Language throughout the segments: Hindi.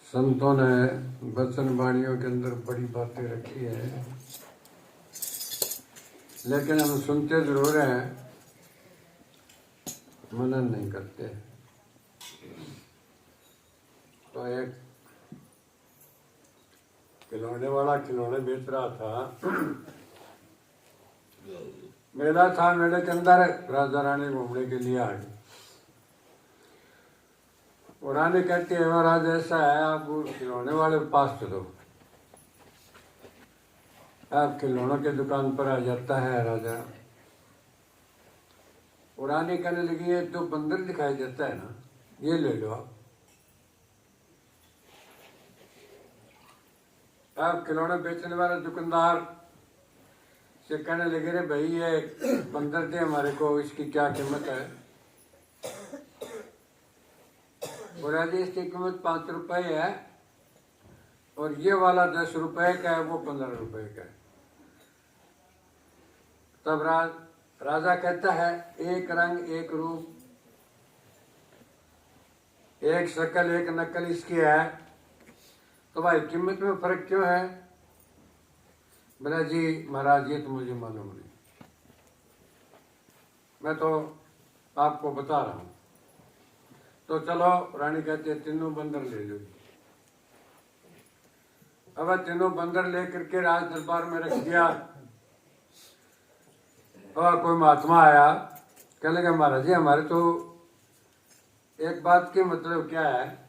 संतों ने वचन वाणियों के अंदर बड़ी बातें रखी है, लेकिन हम सुनते जरूर हैं, मनन नहीं करते। तो एक खिलौने वाला खिलौने बेच रहा था। मेला था, मेले के अंदर राजा रानी घूमने के लिए आए। और रानी कहती है, महाराज ऐसा है, आप खिलौने वाले के पास चलो। आप खिलौनों की दुकान पर आ जाता है राजा। और रानी कहने लगी, ये तो बंदर दिखाई देता है ना, ये ले लो आप। आप खिलौने बेचने वाले दुकानदार से कहने लगे, रे भाई ये बंदर थे हमारे को, इसकी क्या कीमत है? और यदि इसकी कीमत 5 रुपए है और ये वाला 10 रुपए का है, वो 15 रुपए का है। तब राजा कहता है, एक रंग एक रूप, एक शक्ल एक नकल इसकी है, तो भाई कीमत में फर्क क्यों है? बोला, जी महाराज ये तो मुझे मालूम नहीं, मैं तो आपको बता रहा हूं। तो चलो, रानी कहती है, तीनों बंदर ले लो। अब तीनों बंदर लेकर के राज दरबार में रख दिया। और कोई महात्मा आया, कहने लगा, महाराज जी हमारे तो एक बात की मतलब क्या है,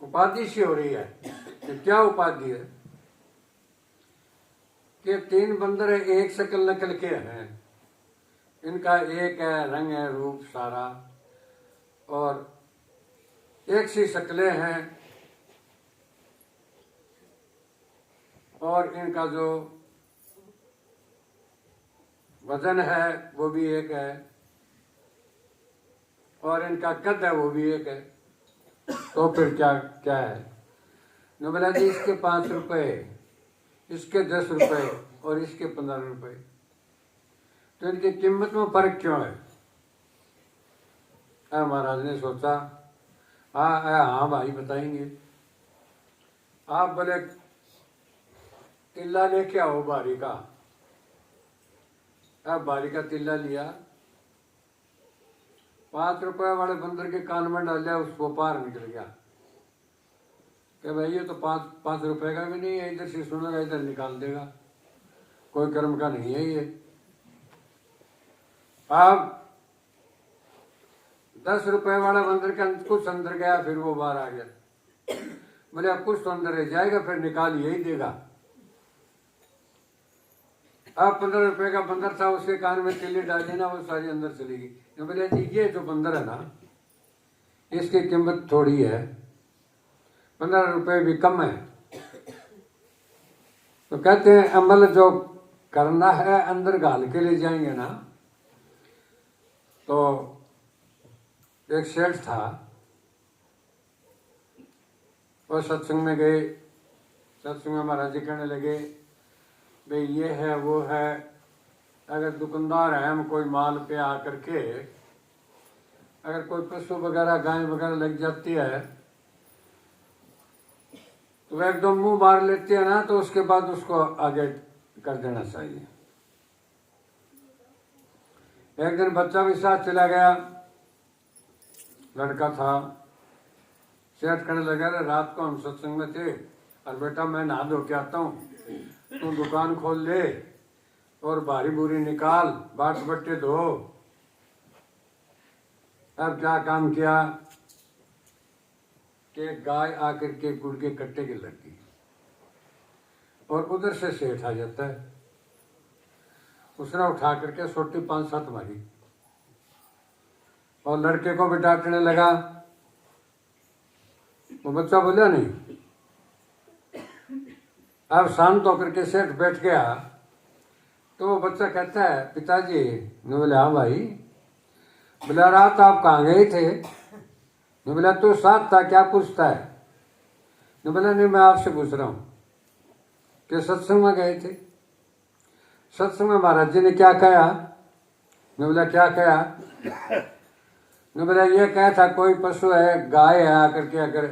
उपाधि सी हो रही है। कि क्या उपाधि है? कि 3 बंदर एक शक्ल नकल के हैं, इनका एक है रंग है रूप सारा, और एक सी शक्लें हैं, और इनका जो वजन है वो भी एक है, और इनका कद है वो भी एक है। तो फिर क्या क्या है? न बोला जी, इसके 5 रुपए, इसके 10 रुपए और इसके 15 रुपए, तो इनकी कीमत में फर्क क्यों है? महाराज ने सोचा, हाँ भाई बताएंगे। आप बोले, तिल्ला लेके आओ बारी का। अब बारी का तिल्ला लिया, 5 रुपए वाले बंदर के कान में डाल दिया, उसको पार निकल गया। कि भाई ये तो 5 रुपए का भी नहीं है, इधर से सुनेगा इधर निकाल देगा, कोई कर्म का नहीं है ये। अब 10 रुपए वाला बंदर के कुछ अंदर गया, फिर वो बाहर आ गया। बोले, अब कुछ तो अंदर रह जाएगा, फिर निकाल यही देगा। अब 15 रुपए का बंदर था, उसके कान में तिल्ली डाल देना, वो सारी अंदर चली गई। बोले, जी ये जो बंदर है ना, इसकी कीमत थोड़ी है, 15 रुपए भी कम है। तो कहते हैं, अमल जो करना है अंदर गाल के ले जाएंगे ना। तो एक सेठ था, वो सत्संग में गए। सत्संग में महाराज जी कहने लगे, भाई ये है वो है, अगर दुकानदार है, हम कोई माल पे आकर के अगर कोई पशु वगैरह गाय वगैरह लग जाती है, तो वह एकदम मुंह मार लेती है ना, तो उसके बाद उसको आगे कर देना चाहिए। एक दिन बच्चा भी साथ चला गया, लड़का था। सेठ कहने लगा, रात को हम सत्संग में थे, और बेटा मैं नहा धो के आता हूँ, तू दुकान खोल ले और भारी बुरी निकाल, बाट बट्टे धो। अब क्या काम किया कि गाय आकर के गुड़ के कट्टे के लग गई, और उधर से सेठ आ जाता है। उसने उठा करके सोटी 5-7 मारी, और लड़के को भी डांटने लगा। वो बच्चा बोला नहीं। अब शांत होकर के सेठ बैठ गया, तो वो बच्चा कहता है, पिताजी। ने बोले, हाँ भाई। बोला, रात आप कहाँ गए थे? ने बोला, तू साथ था, क्या पूछता है? ने बोला, नहीं मैं आपसे पूछ रहा हूँ कि सत्संग में गए थे, सत्संग में महाराज जी ने क्या कहा? ने बोला क्या कहा? ने बोला ये कहा था कोई पशु है, गाय है, आकर के अगर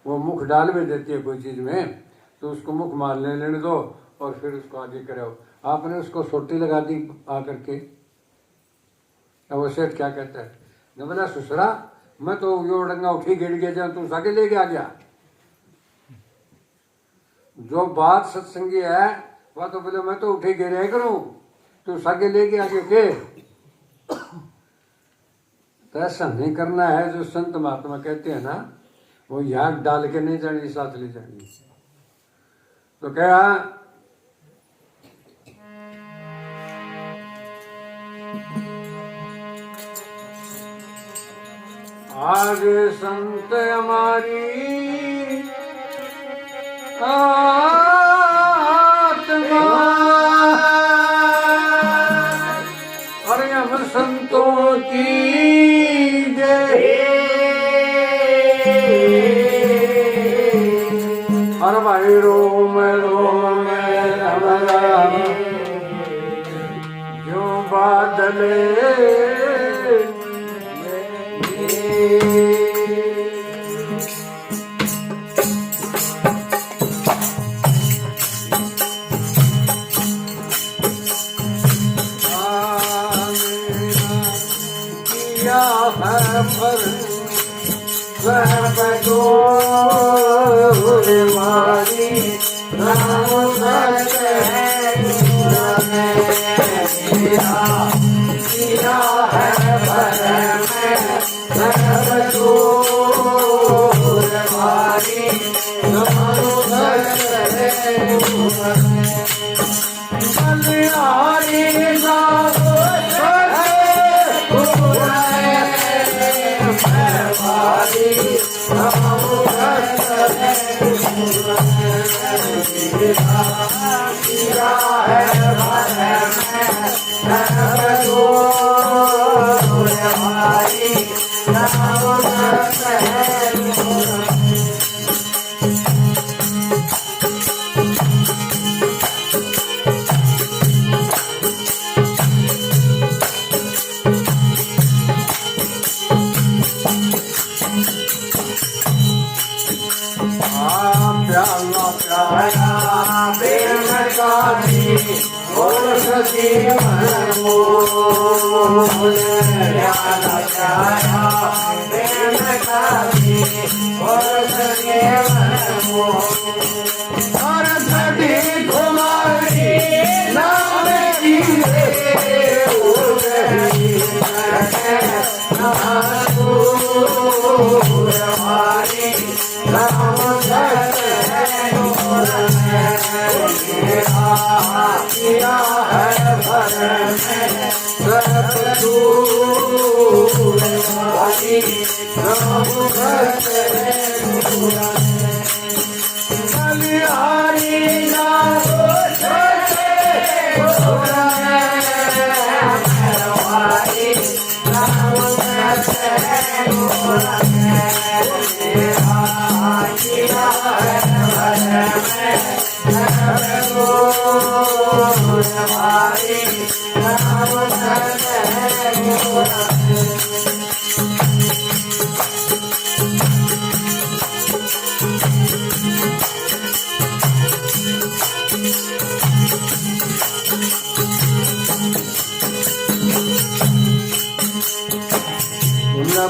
वो मुख डाल भी देती है कोई चीज में तो उसको मुख मार लेने दो और फिर उसको आगे करो। आपने उसको सोटी लगा दी आकर के। अब वो सेठ क्या कहता है? ने बोला ससुरा मैं तो यो डंगा उठी गिर गया जाऊँ तू सागे लेके आ गया। जो बात सत्संगी है वह तो बोले मैं तो उठी गिरे करूं, तू सागे लेके आ गया के? तो ऐसा नहीं करना है। जो संत महात्मा कहते हैं ना वो यहाँ डाल के नहीं जानी, साथ ले जानी। तो क्या आज संत हमारी आत्मा अरे हम संतों की जय। अरे भाई रोम रोम हमारा जो बादल मारी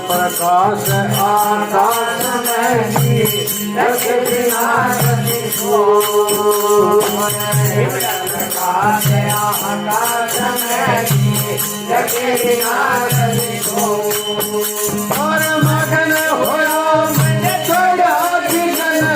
प्रकाश आकाश में प्रकाश आकाश में और मगन होया मैंने छोड़ा जीवन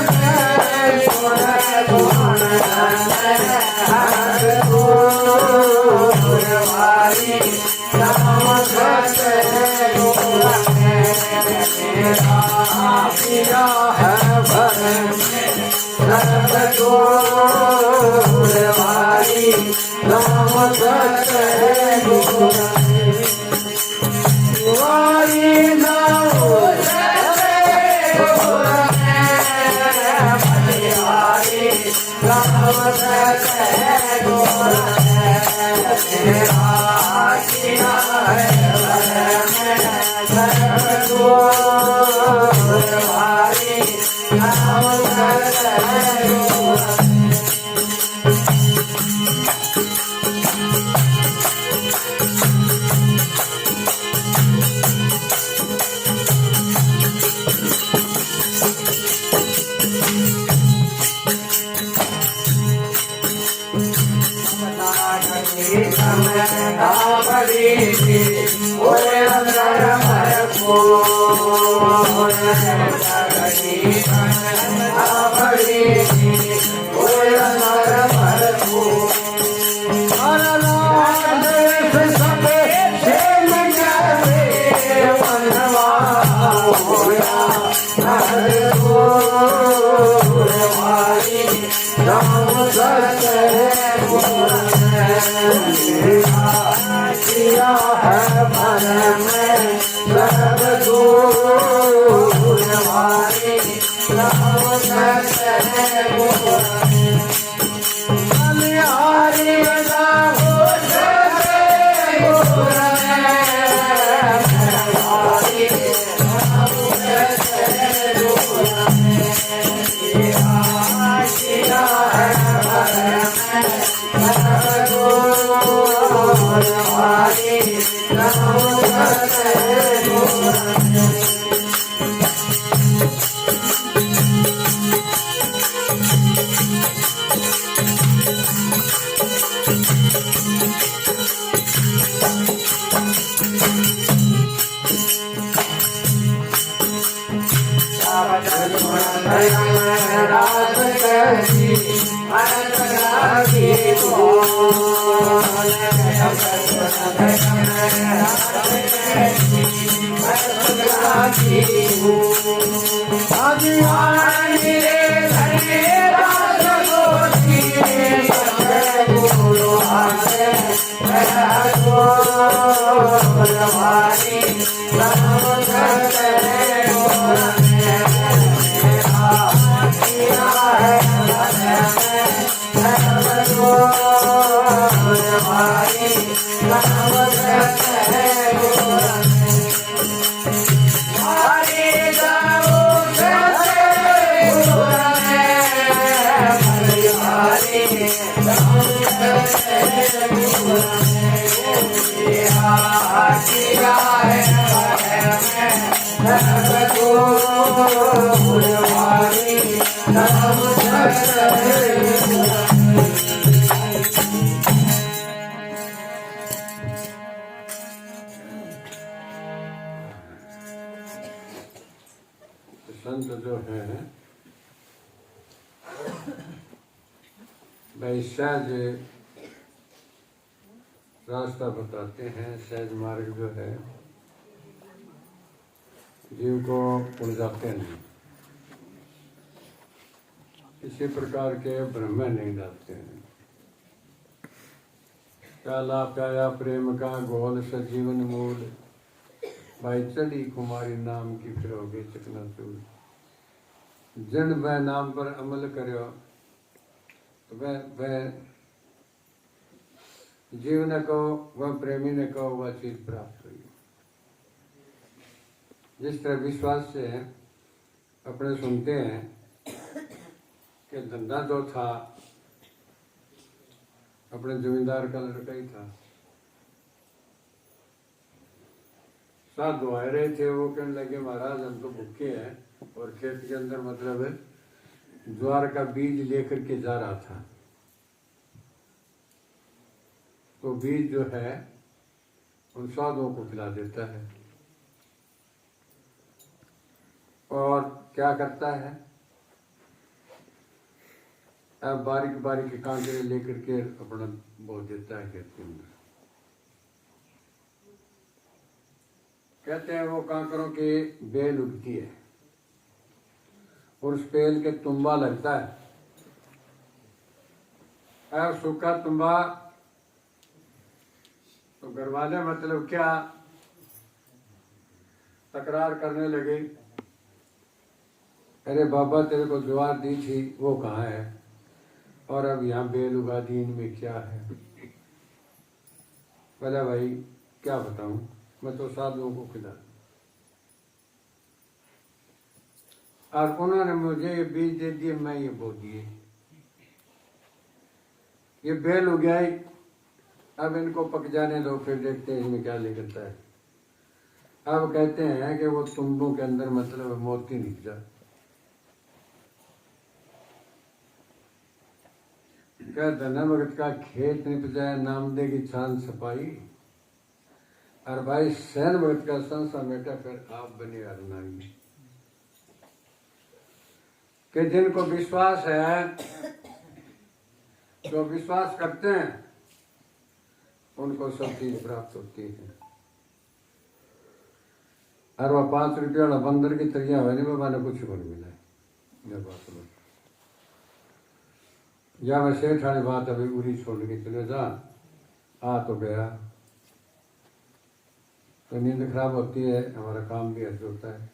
संत जो है भाई सहज रास्ता बताते हैं, सहज मार्ग जो है जीव को उलझाते नहीं, किसी प्रकार के भ्रम में नहीं डालते हैं। प्याला प्याया प्रेम का गोल सजीवन मूल, भाई चढ़ी कुमारी नाम की फिरोगे चकनाचूर। जिन वह नाम पर अमल करो तो वह जीव ने कहो, वह प्रेमी ने कहो, वह चीज प्राप्त हुई। जिस तरह विश्वास से अपने सुनते हैं कि धंधा जो था अपने जमींदार का लड़का ही था, साधु आ रहे थे, वो कहने लगे महाराज हम तो भूखे हैं और खेत के अंदर मतलब ज्वार का बीज लेकर के जा रहा था, तो बीज जो है उन साधुओं को खिला देता है और क्या करता है, अब बारीक बारीक कांकरे लेकर के अपना बो देता है खेत के अंदर। कहते हैं वो कांकरों की बेल उगती है और उस बेल के तुम्बा लगता है, और सूखा तुम्बा तो घर वाले मतलब क्या तकरार करने लगे, अरे बाबा तेरे को ज्वार दी थी वो कहाँ है, और अब यहाँ बेल उगा दी, इनमें क्या है। बोला भाई क्या बताऊं, मैं तो साधुओं को खिला, और उन्होंने मुझे ये बीज दे दिए, मैं ये बो दिए, ये बेल उगाई, अब इनको पक जाने दो, फिर देखते हैं इसमें क्या निकलता है। अब कहते हैं कि वो तुम्बों के अंदर मतलब मोती निकला। क्या धना भगत का खेत निप जाए, नाम देगी छान सपाई। और भाई सैन भगत का संसा बेटा फिर आप बनी नागी कि जिनको विश्वास है, जो विश्वास करते हैं उनको सब चीज प्राप्त होती है। और वह 5 रुपया वाला बंदर की तरिया है नहीं, बाबा ने कुछ को नहीं मिला है। बात या मैं सेठ वाली बात अभी उरी छोड़ के चले जा, आ तो गया तो नींद खराब होती है, हमारा काम भी ऐसे होता है।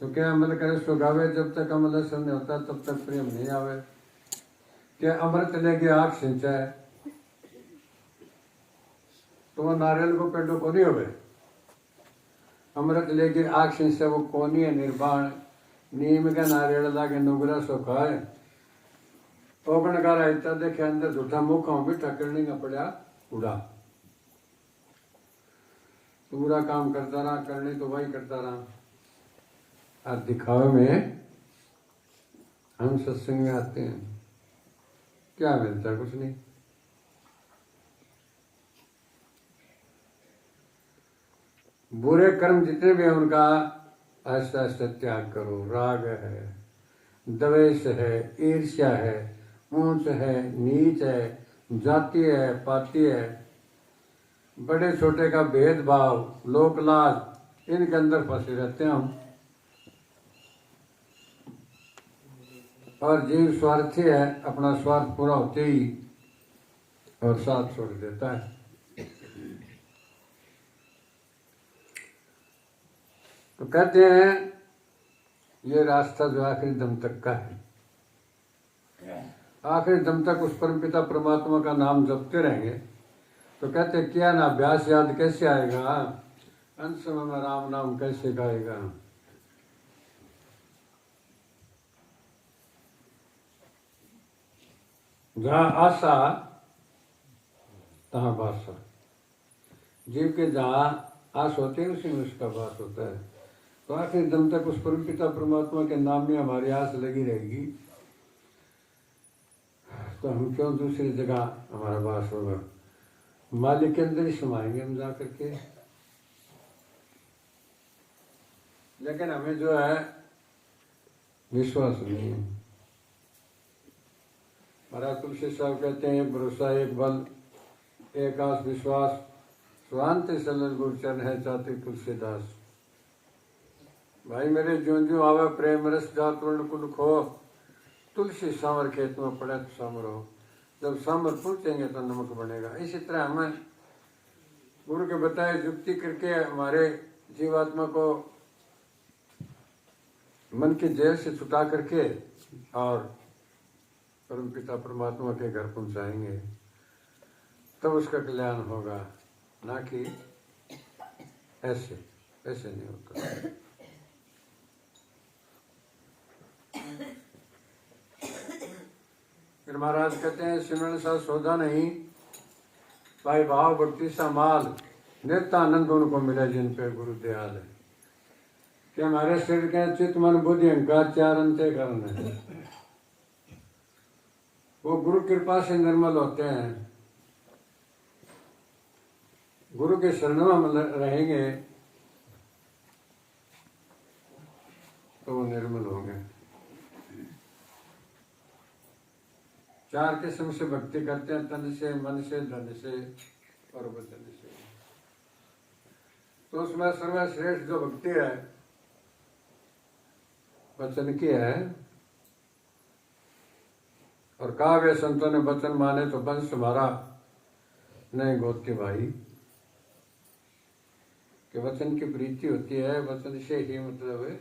तो क्या अमल करे सो गावे, जब तक अमल असर नहीं होता तब तक प्रेम नहीं आवे। क्या अमृत लेके आग सिंचाए तो वो नारियल को पेड़ों को नहीं होवे। अमृत लेके आग सिंचाए वो कोनी है निर्वाण, नीम का नारियल लागे नुगरा सो खाए। ओगण का रहता देखे अंदर झूठा मुख भी ठकरने का पड़ा उड़ा। तो बुरा काम करता रहा, करने तो वही करता रहा, और दिखावे में हम सत्संग में आते हैं, क्या मिलता है? कुछ नहीं। बुरे कर्म जितने भी हैं उनका ऐसा ऐसा त्याग करो। राग है, द्वेष है, ईर्ष्या है, ऊंच है, नीच है, जाति है, पाति है, बड़े छोटे का भेदभाव, लोक लाज, इनके अंदर फंसे रहते हैं हम। और जीव स्वार्थी है, अपना स्वार्थ पूरा होते ही और साथ छोड़ देता है। तो कहते हैं ये रास्ता जो आखिरी दम तक का है, आखिरी दम तक उस परमपिता परमात्मा का नाम जपते रहेंगे। तो कहते हैं क्या ना अभ्यास याद कैसे आएगा, अंत समय में राम नाम कैसे गाएगा। जहाँ आशा तहाँ बासा। जीव के जहाँ आस होती है उसी में उसका वास होता है। तो आखिर दम तक उस परमपिता परमात्मा के नाम में हमारी आस लगी रहेगी, तो हम क्यों दूसरी जगह हमारा वास होगा। मालिक के अंदर ही समाएंगे हम जा करके। लेकिन हमें जो है विश्वास नहीं है। महाराज तुलसी साहब कहते हैं भरोसा एक बल, एक आस विश्वास, स्वांत सलन गुरचरण है चाहते तुलसीदास। भाई मेरे ज्यों ज्यों आवे प्रेम रस जात वर्ण कुल खो, तुलसी सांवर खेत में पड़े तो सांवर हो। जब सांवर पूछेंगे तो नमक बनेगा। इसी तरह हमें गुरु के बताए युक्ति करके हमारे जीवात्मा को मन की जेल से छुटा करके और परमपिता परमात्मा के घर पहुंचाएंगे, तब उसका कल्याण होगा। ना कि ऐसे ऐसे नहीं होता। फिर महाराज कहते हैं सिमरन सा सौदा नहीं, भाई भाव भक्ति सा माल, नित्यानंद उनको मिला जिन पे गुरु दयाल है। कि हमारे शरीर के चित्त मन बुद्धि अहंकार 4 अंतःकरण है, वो गुरु कृपा से निर्मल होते हैं। गुरु के शरण में हम रहेंगे तो वो निर्मल होंगे। 4 किस्म से भक्ति करते हैं, तन से, मन से, धन से और वचन से। तो उसमें सर्वश्रेष्ठ जो भक्ति है वचन की है। और कहा गया संतों ने वचन माने तो वंश हमारा नहीं गोदते भाई। कि वचन की प्रीति होती है, वचन से ही मतलब है।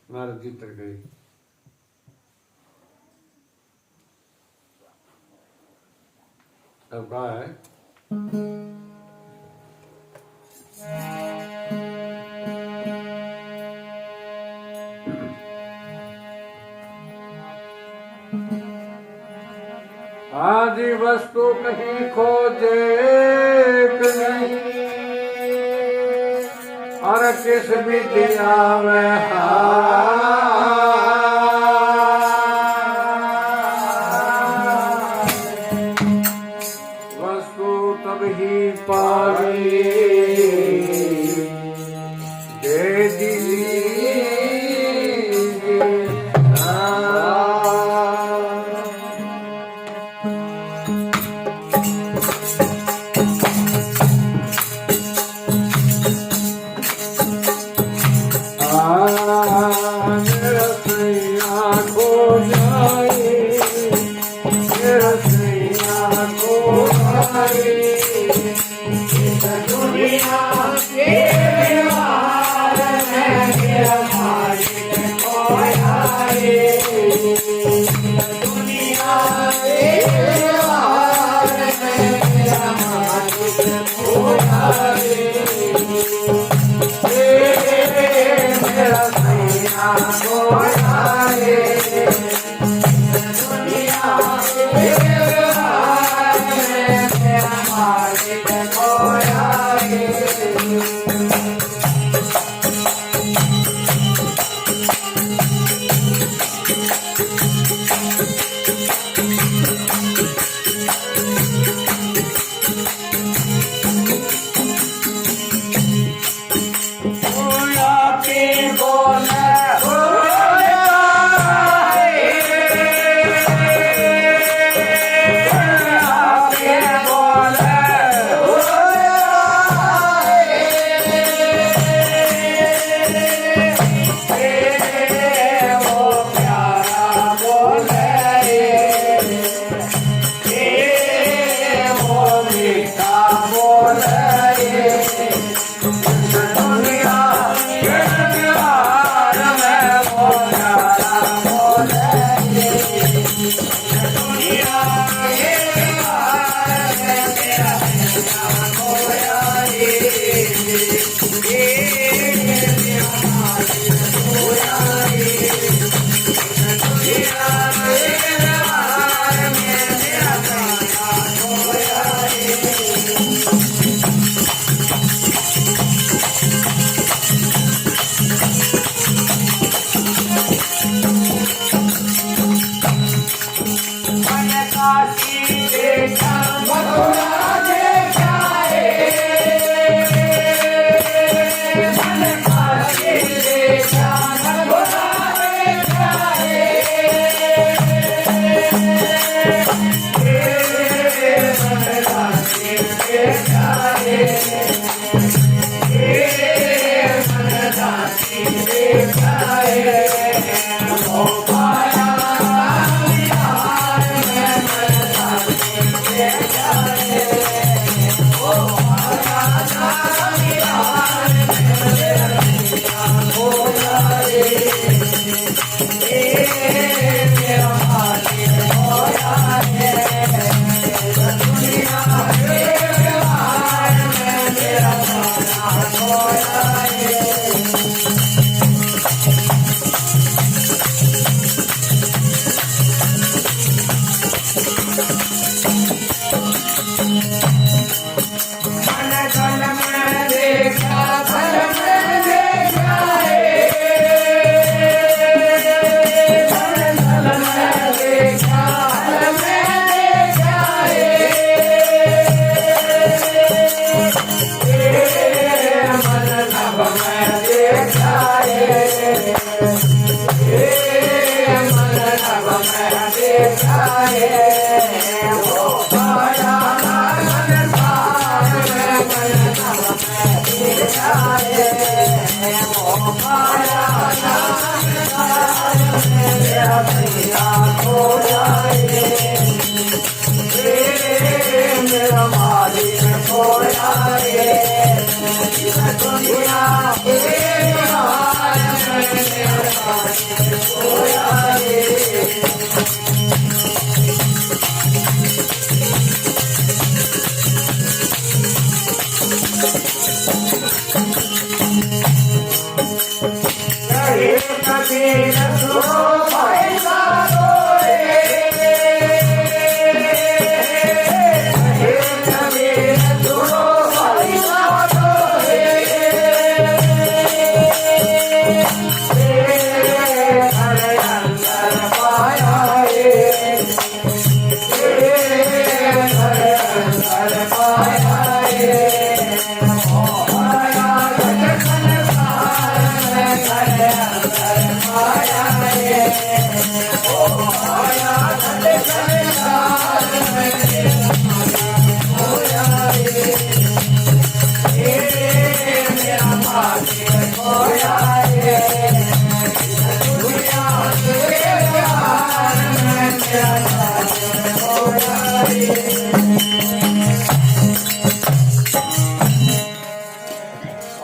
नारद जी तर गई। अब कहा है आदि वस्तु कहीं खोजे नहीं, और किस विद्या में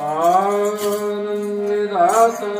आनंद दाता